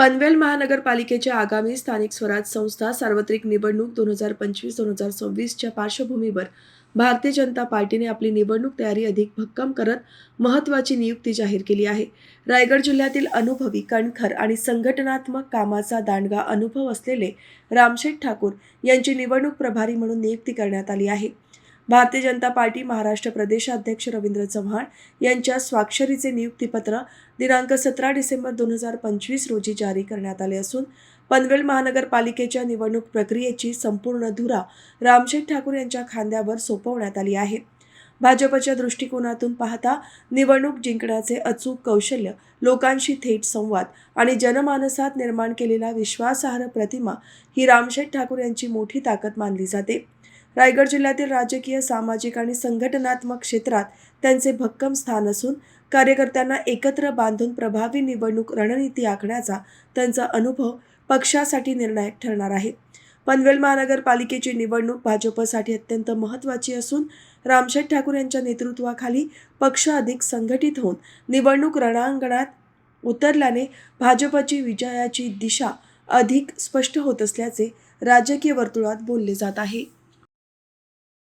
पनवेल महानगरपालिकेच्या आगामी स्थानिक स्वराज संस्था सार्वत्रिक निवडणूक 2025-2026च्या पार्श्वभूमीवर भारतीय जनता पार्टीने आपली निवडणूक तयारी अधिक भक्कम करत महत्त्वाची नियुक्ती जाहीर केली आहे. रायगड जिल्ह्यातील अनुभवी, कणखर आणि संघटनात्मक कामाचा दांडगा अनुभव असलेले रामशेठ ठाकूर यांची निवडणूक प्रभारी म्हणून नियुक्ती करण्यात आली आहे. भारतीय जनता पार्टी महाराष्ट्र प्रदेशाध्यक्ष रवींद्र चव्हाण यांच्या स्वाक्षरीचे नियुक्तीपत्र दिनांक 17 डिसेंबर 2025 रोजी जारी करण्यात आले असून पनवेल महानगरपालिकेच्या निवडणूक प्रक्रियेची संपूर्ण धुरा रामशेठ ठाकूर यांच्या खांद्यावर सोपवण्यात आली आहे. भाजपच्या दृष्टिकोनातून पाहता निवडणूक जिंकण्याचे अचूक कौशल्य, लोकांशी थेट संवाद आणि जनमानसात निर्माण केलेला विश्वासार्ह प्रतिमा ही रामशेठ ठाकूर यांची मोठी ताकद मानली जाते. रायगड जिल्ह्यातील राजकीय, सामाजिक आणि संघटनात्मक क्षेत्रात त्यांचे भक्कम स्थान असून कार्यकर्त्यांना एकत्र बांधून प्रभावी निवडणूक रणनीती आखण्याचा त्यांचा अनुभव पक्षासाठी निर्णायक ठरणार आहे. पनवेल महानगरपालिकेची निवडणूक भाजपसाठी अत्यंत महत्त्वाची असून रामशेठ ठाकूर यांच्या नेतृत्वाखाली पक्ष अधिक संघटित होऊन निवडणूक रणांगणात उतरल्याने भाजपची विजयाची दिशा अधिक स्पष्ट होत असल्याचे राजकीय वर्तुळात बोलले जात आहे.